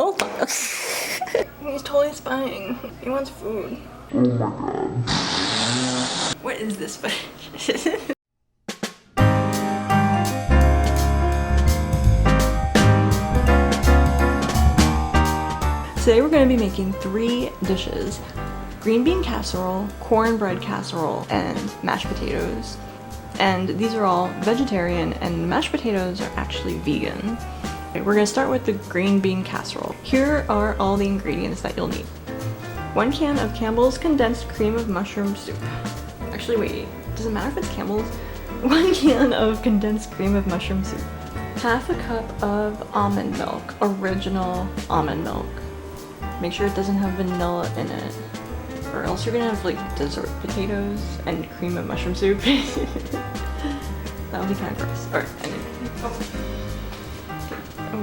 Oh fuck. He's totally spying. He wants food. Oh my god. What is this footage? Today we're going to be making 3 dishes: green bean casserole, cornbread casserole, and mashed potatoes. And these are all vegetarian, and the mashed potatoes are actually vegan. Okay, we're going to start with the green bean casserole. Here are all the ingredients that you'll need. 1 can of Campbell's condensed cream of mushroom soup. Actually wait, does it matter if it's Campbell's? 1 can of condensed cream of mushroom soup. 1/2 cup of almond milk, original almond milk. Make sure it doesn't have vanilla in it, or else you're gonna have like dessert potatoes and cream of mushroom soup. That would be kind of gross. Alright, oh,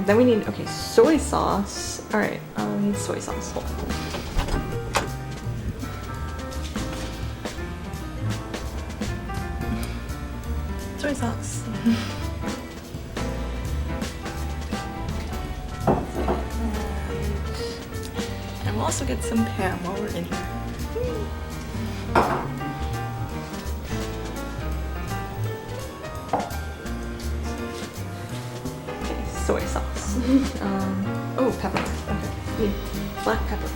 then we need, okay, soy sauce. Alright, we need soy sauce. Hold on. Soy sauce. And we'll also get some Pam while we're in here. Okay, soy sauce. Oh, pepper. Okay, need black pepper.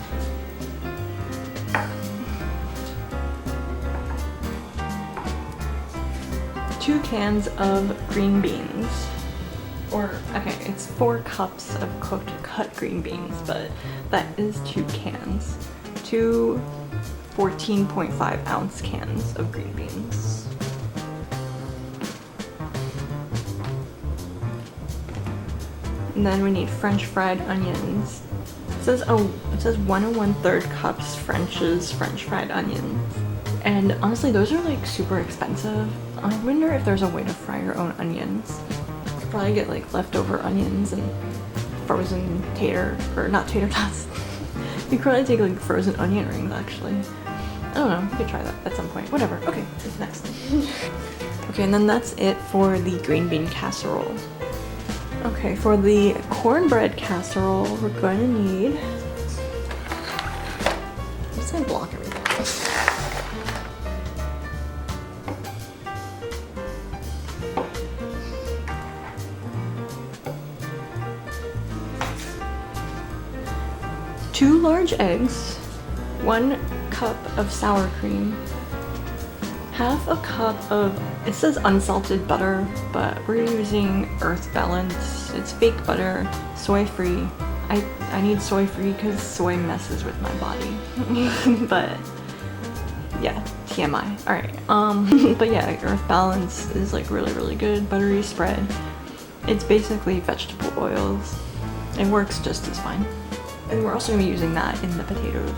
Two cans of green beans. Or, okay, it's 4 cups of cut green beans, but that is 2 cans. 2 14.5 ounce cans of green beans. And then we need French fried onions. It says 1 1/3 cups French fried onions. And honestly, those are like super expensive. I wonder if there's a way to fry your own onions. Probably get like leftover onions and frozen tater, or not tater tots. You could probably take like frozen onion rings actually. I don't know, we could try that at some point. Whatever, okay, next. Okay, and then that's it for the green bean casserole. Okay, for the cornbread casserole, we're going to need, I'm just gonna block everything. 2 large eggs, 1 cup of sour cream, 1/2 cup of, it says unsalted butter, but we're using Earth Balance. It's fake butter, soy free. I need soy free because soy messes with my body. But yeah, TMI. Alright, but yeah, Earth Balance is like really good buttery spread. It's basically vegetable oils. It works just as fine. And we're also going to be using that in the potatoes.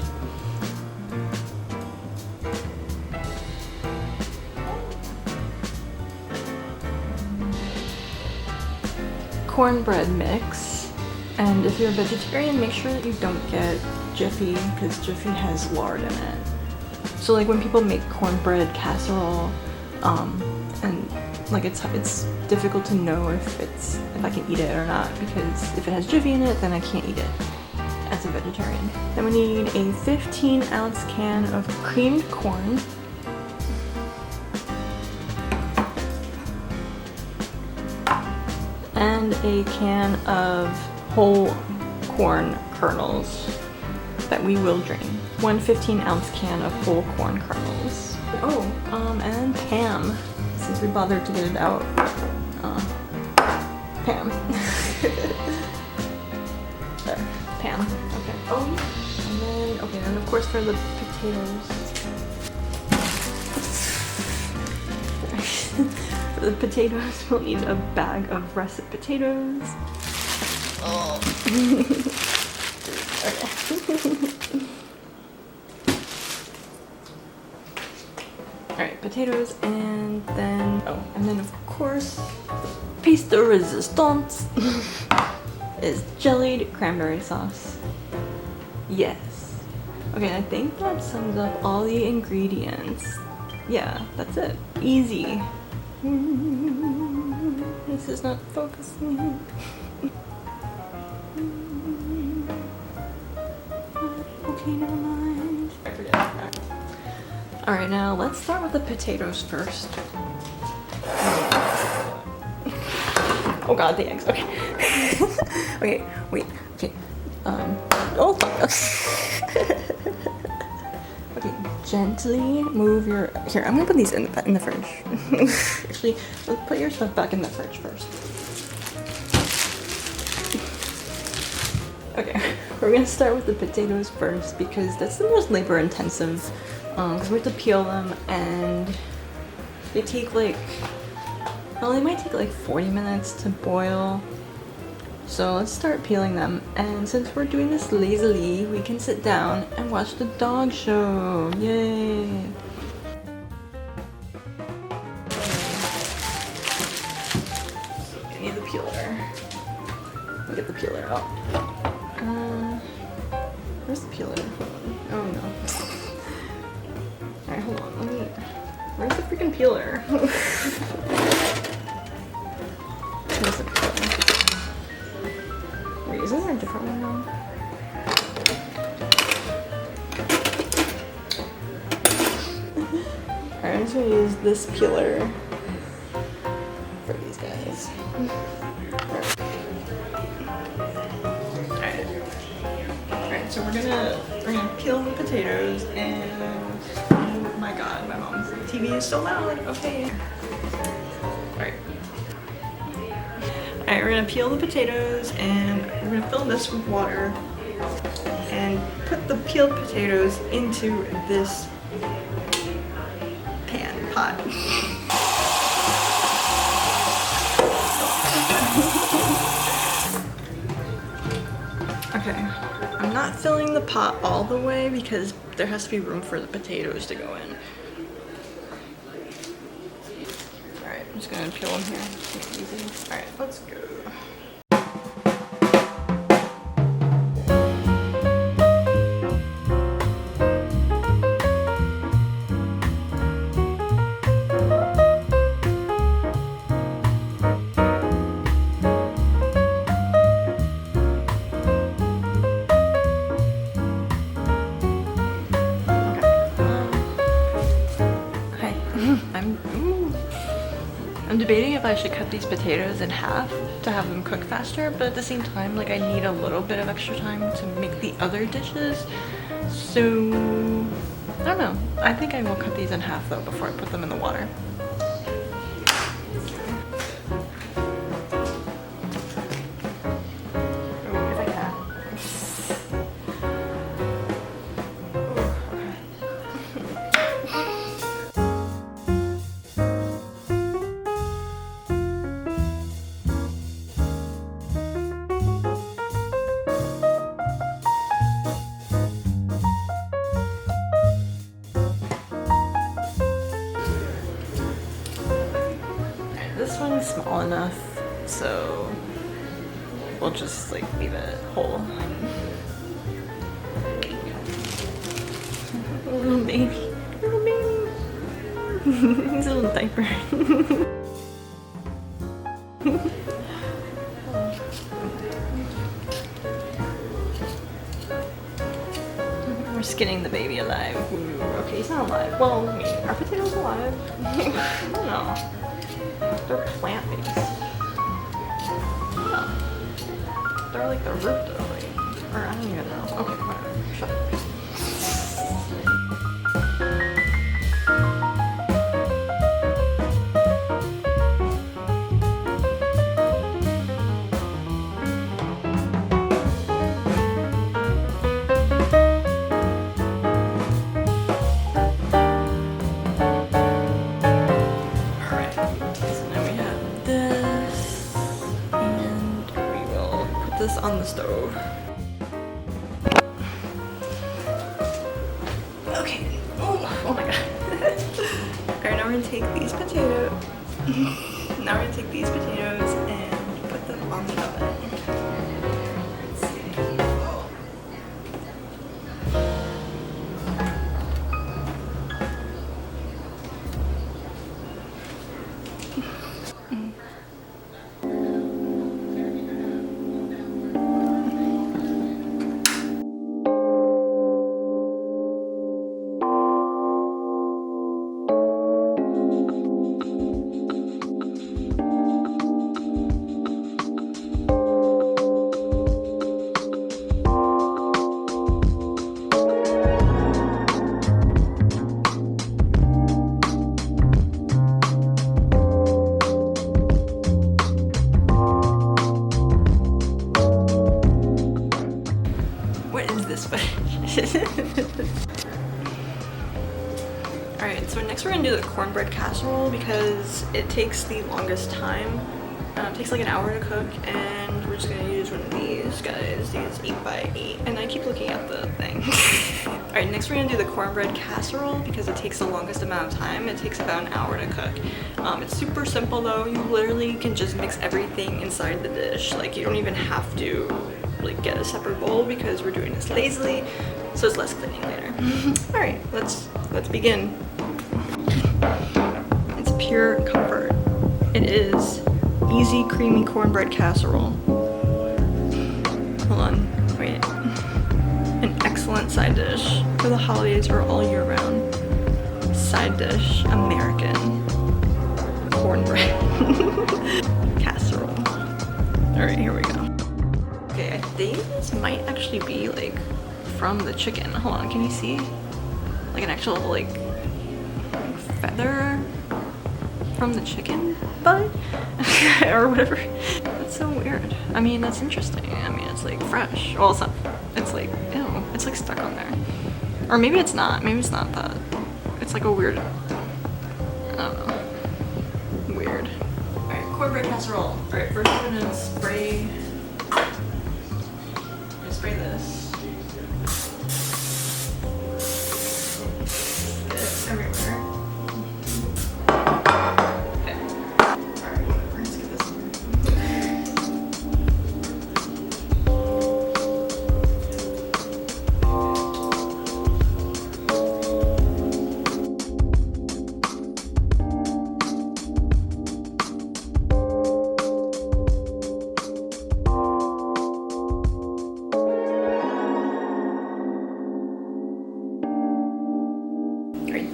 Cornbread mix. And if you're a vegetarian, make sure that you don't get Jiffy, because Jiffy has lard in it. So like when people make cornbread casserole, and like it's difficult to know if I can eat it or not, because if it has Jiffy in it, then I can't eat it as a vegetarian. Then we need a 15-ounce can of creamed corn. And a can of whole corn kernels that we will drain. 1 15-ounce can of whole corn kernels. Oh, and Pam, since we bothered to get it out. Pam. There, Pam. Okay. Oh, and then, okay, and of course for the potatoes. For the potatoes, we'll need a bag of russet potatoes. Oh. Alright, potatoes, and then, and then of course, piece de resistance is jellied cranberry sauce. Yes. Okay, I think that sums up all the ingredients. Yeah, that's it. Easy. This is not focusing. Okay, never mind. I forget. Alright, now let's start with the potatoes first. Oh god, the eggs. Okay. Okay, wait. Okay. Oh fuck. Okay, gently move your. Here, I'm gonna put these in the fridge. Actually, let's put your stuff back in the fridge first. Okay, we're gonna start with the potatoes first because that's the most labor intensive. Because we have to peel them and they take like, well, they might take like 40 minutes to boil. So let's start peeling them. And since we're doing this lazily, we can sit down and watch the dog show. Yay! I need the peeler. Let me get the peeler out. Where's the peeler? Oh no. Alright, hold on. Where's the freaking peeler? Where's the peeler? Wait, is there a different one now? Alright, I'm just gonna use this peeler for these guys. Alright, so we're gonna peel the potatoes and oh my god, my mom's TV is so loud. Okay. Alright. Alright, we're gonna peel the potatoes and we're gonna fill this with water and put the peeled potatoes into this pot. Okay, I'm not filling the pot all the way because there has to be room for the potatoes to go in. Alright, I'm just gonna peel them here. Make it easy. Alright, let's go. I'm debating if I should cut these potatoes in half to have them cook faster, but at the same time, like I need a little bit of extra time to make the other dishes. So, I don't know. I think I will cut these in half though before I put them in the water. This one's small enough, so we'll just like leave it whole. Little baby, little baby. He's a little diaper. We're skinning the baby alive. Ooh, okay, he's not alive. Well, I mean, are potatoes alive? I don't know. They're plant-based. Yeah. They're like the root though, like, or I don't even know. Okay, whatever. Shut up. This on the stove. Okay. Oh my god. Alright, now we're gonna take these potatoes. Now we're gonna take these potatoes and put them on the oven. this footage. Alright, so next we're gonna do the cornbread casserole because it takes the longest time. It takes like an hour to cook, and we're just gonna use one of these guys, these 8x8, and I keep looking at the thing. Alright, next we're gonna do the cornbread casserole because it takes the longest amount of time. It takes about an hour to cook. It's super simple though. You literally can just mix everything inside the dish. Like, you don't even have to like get a separate bowl because we're doing this lazily, so it's less cleaning later. Alright, let's begin. It's pure comfort. It is easy, creamy cornbread casserole. Hold on, wait. An excellent side dish for the holidays or all year round. Side dish, American cornbread casserole. Alright, here we go. Okay, I think this might actually be like from the chicken. Hold on, can you see? Like an actual like feather from the chicken butt or whatever. That's so weird. I mean, that's interesting. I mean, it's like fresh. Well, it's not. It's like, ew, it's like stuck on there. Or maybe it's not. Maybe it's not that. It's like a weird, I don't know. Weird. Alright, cornbread casserole. Alright, first I'm gonna spray this. It's everywhere. Okay. Alright, we're just get this one.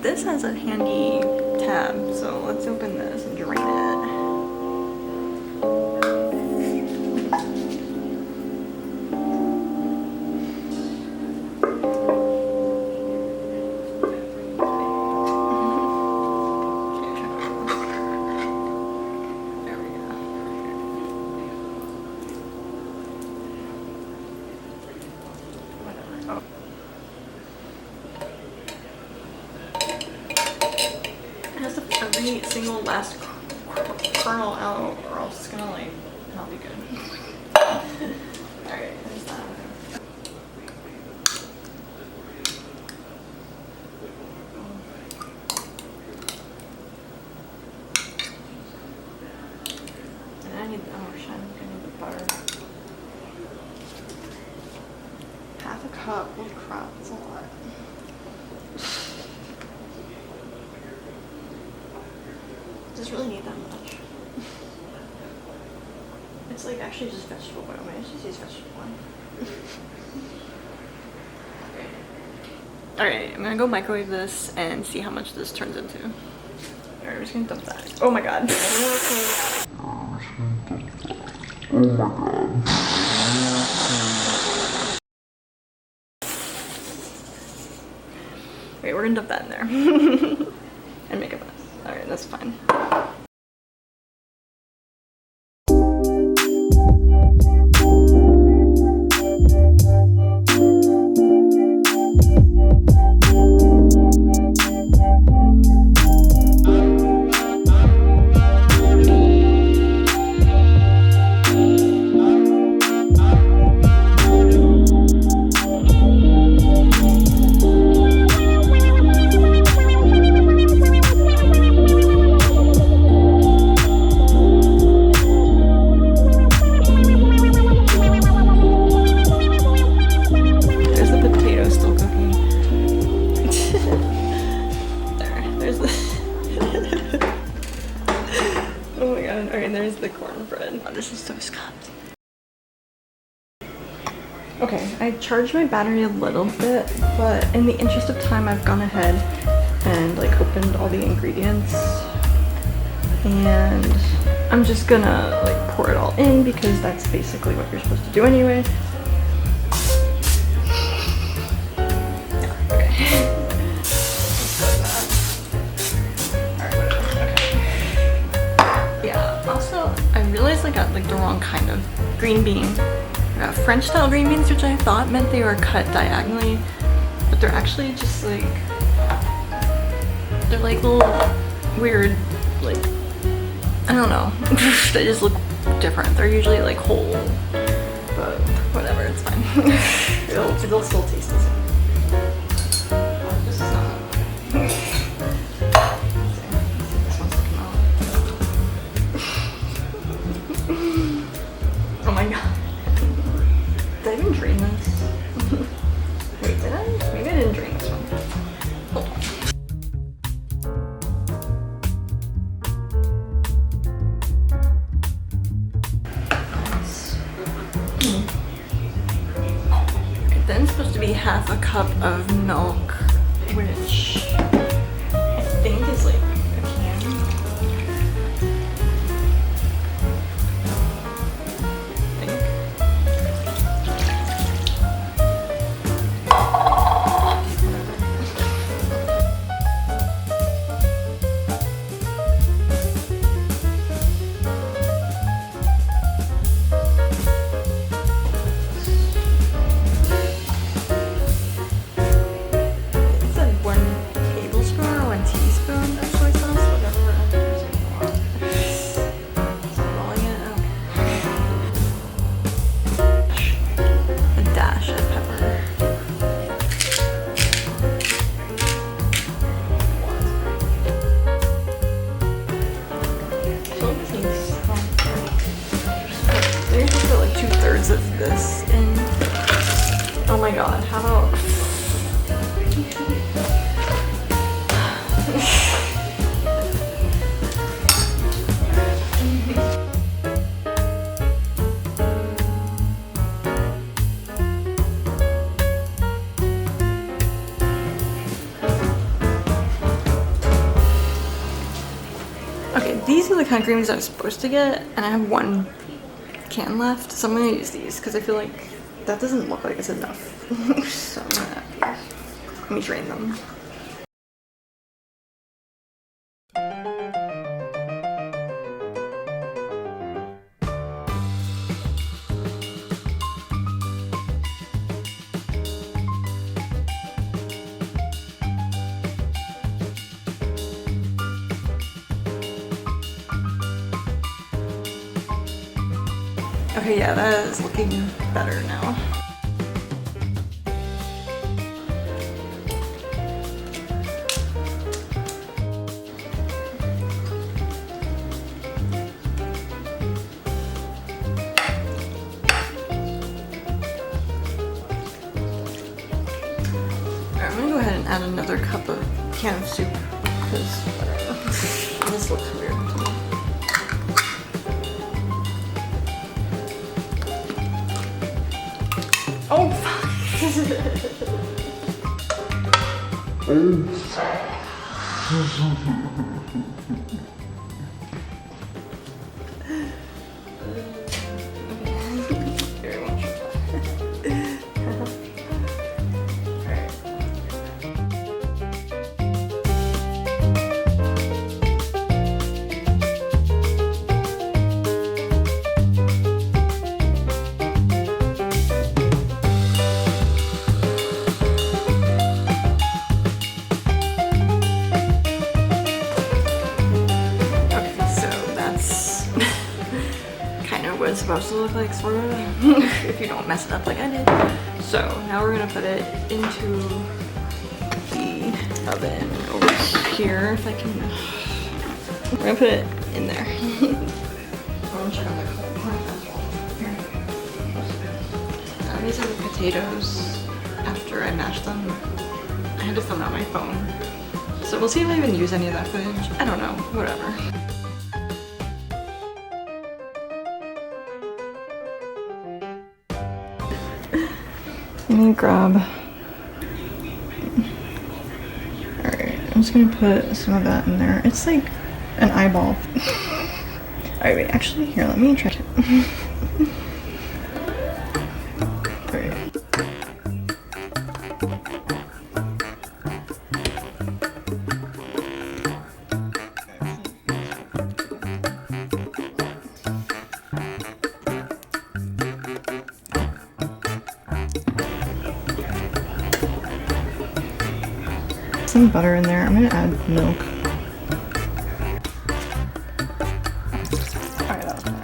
This has a handy tab, so let's open this and drain it. There we go. Whatever. Oh. Every single last kernel out, or else it's gonna like not be good. Alright, there's that. And I need, oh shit, I need the butter. Half a cup, holy crap, that's a lot. Does really need that much. It's like actually just vegetable oil. I just use vegetable oil. Alright, I'm gonna go microwave this and see how much this turns into. Alright, we're just gonna dump that. Oh my god. Oh my god. Wait, we're gonna dump that in there. And make a mess. Alright, that's fine. Oh my god, alright, there's the cornbread. Oh, this is so scuffed. Okay, I charged my battery a little bit, but in the interest of time, I've gone ahead and like opened all the ingredients. And I'm just gonna like pour it all in because that's basically what you're supposed to do anyway. I realized I got like the wrong kind of green bean. I got French style green beans, which I thought meant they were cut diagonally, but they're actually just like, they're like little weird, like, I don't know. They just look different. They're usually like whole, but whatever, it's fine. it'll still taste the same. Oh, this is not. Oh my god. Did I even drain this? Wait, did I? Maybe I didn't drain this one. Hold on. Then it's supposed to be half a cup of milk, which I think is like a can. Of this in. Oh my god, how about okay, these are the kind of creams I was supposed to get, and I have one can left, so I'm gonna use these because I feel like that doesn't look like it's enough. So I'm gonna add these. Let me drain them. Okay, yeah, that is looking better now. Alright, I'm gonna go ahead and add another cup of can of soup because this looks weird. Oh, fuck. Very much. What it's supposed to look like, sort of, if you don't mess it up like I did. So now we're gonna put it into the oven over here, if I can. We're gonna put it in there. I want to check out the corn casserole. These are the potatoes after I mashed them. I had to film out my phone. So we'll see if I even use any of that footage. I don't know, whatever. Let me grab. Alright, I'm just gonna put some of that in there. It's like an eyeball. Alright, wait, actually, here, let me try it. Alright. put some butter in there. I'm gonna add milk. Alright, that was better.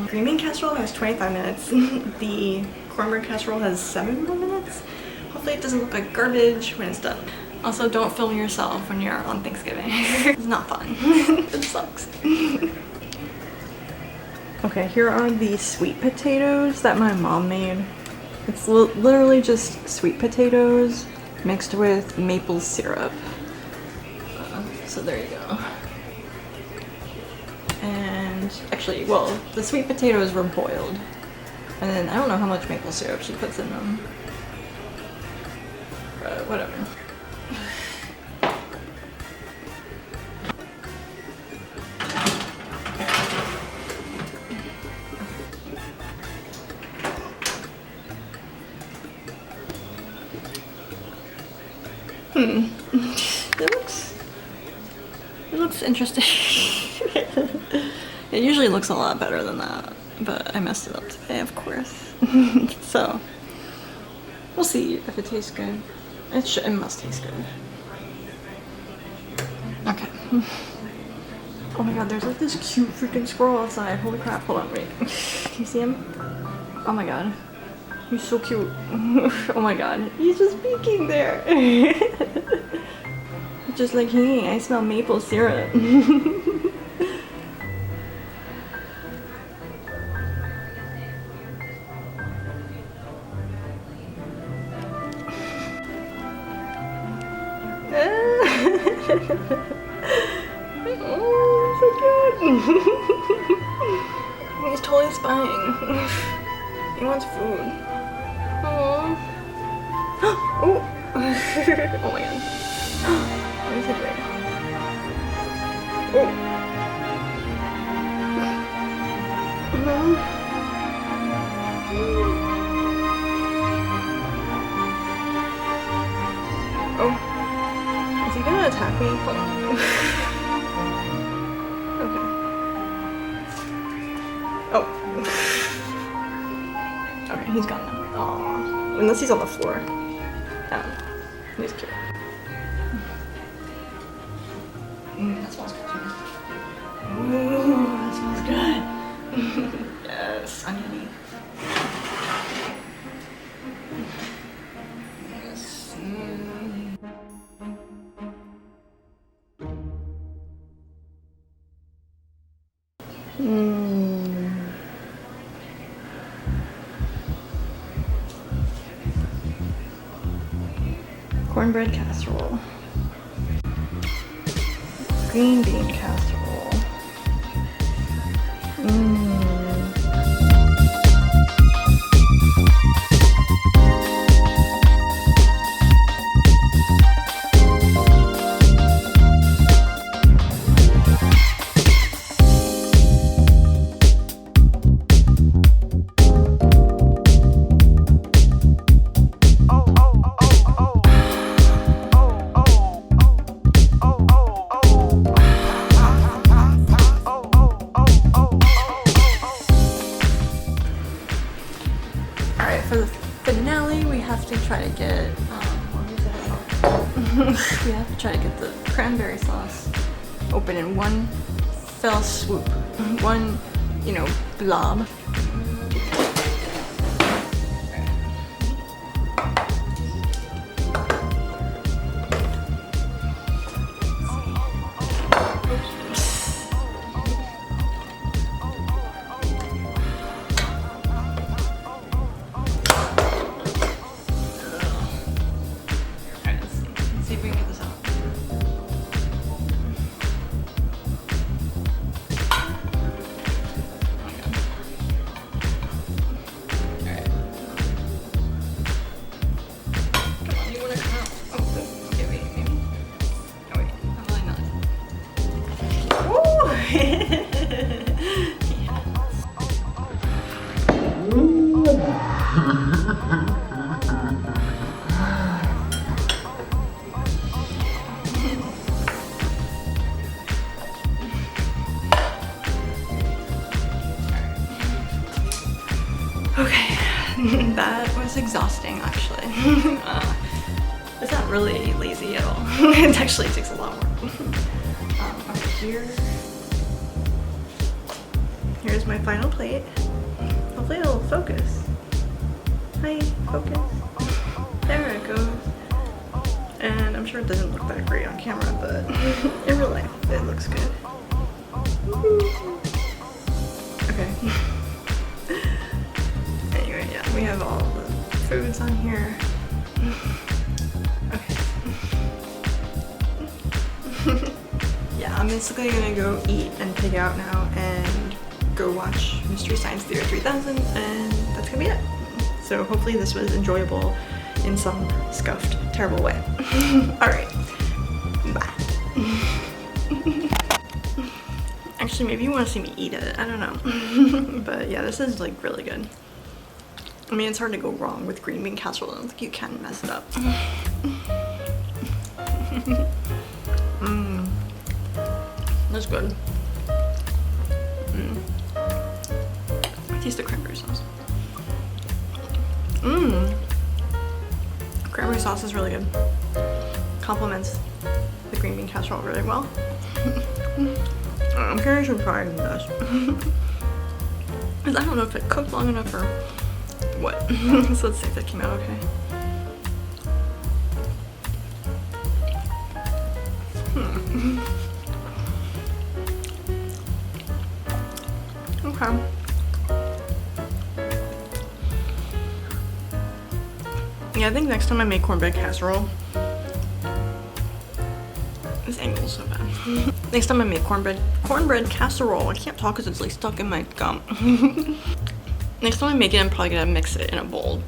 Green bean casserole has 25 minutes. The cornbread casserole has 7 more minutes. Hopefully it doesn't look like garbage when it's done. Also, don't film yourself when you're on Thanksgiving. It's not fun. It sucks. Okay, here are the sweet potatoes that my mom made. It's literally just sweet potatoes mixed with maple syrup. So there you go. And actually, well, the sweet potatoes were boiled. And then I don't know how much maple syrup she puts in them. But whatever. It looks interesting. It usually looks a lot better than that, but I messed it up today, of course. So we'll see if it tastes good. It must taste good. Okay. Oh my god, there's like this cute freaking squirrel outside. Holy crap, hold on, wait. Can you see him? Oh my god. He's so cute. Oh my god. He's just peeking there. Just like, hey, I smell maple syrup. Oh, so cute. He's totally spying. He wants food. Aww. Oh. Oh my god. What is he doing? Oh. Oh. Is he gonna attack me? Hold on. Okay. Oh. Okay, he's gone now. Aww. Unless he's on the floor. He's cute. That smells good. Ooh, that smells good. Yes, oniony. Yes. Cornbread casserole. Green bean casserole. For the finale, we have to try to get, we have to try to get the cranberry sauce open in one fell swoop. One, you know, blob. actually. It's not really lazy at all. It actually takes a lot more. Okay, here's my final plate. Hopefully it'll focus. Hi, focus. There it goes. And I'm sure it doesn't look that great on camera, but in real life it looks good. Okay. Anyway, yeah, we have all the foods on here. Okay. Yeah, I'm basically gonna go eat and pig out now and go watch Mystery Science Theater 3000, and that's gonna be it. So hopefully this was enjoyable in some scuffed, terrible way. Alright, bye. Actually, maybe you want to see me eat it, I don't know. But yeah, this is like really good. I mean, it's hard to go wrong with green bean casserole. I don't think you can mess it up. That's good. Taste the cranberry sauce. Cranberry sauce is really good. Complements the green bean casserole really well. I'm curious if try this. Because I don't know if it cooked long enough or what. So let's see if that came out okay. Okay. Yeah, I think next time I make cornbread casserole, this angle is so bad. Next time I make cornbread casserole, I can't talk because it's like stuck in my gum. Next time I make it, I'm probably gonna mix it in a bowl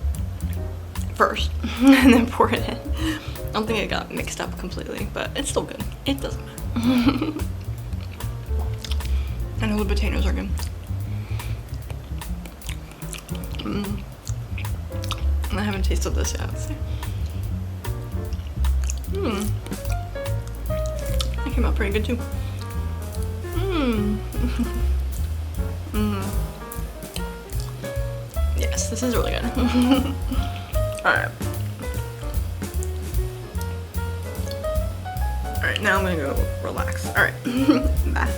first and then pour it in. I don't think it got mixed up completely, but it's still good. It doesn't matter. I know the potatoes are good. I haven't tasted this yet. That came out pretty good too. Yes, this is really good. Alright. Alright, now I'm gonna go relax. Alright. Bye.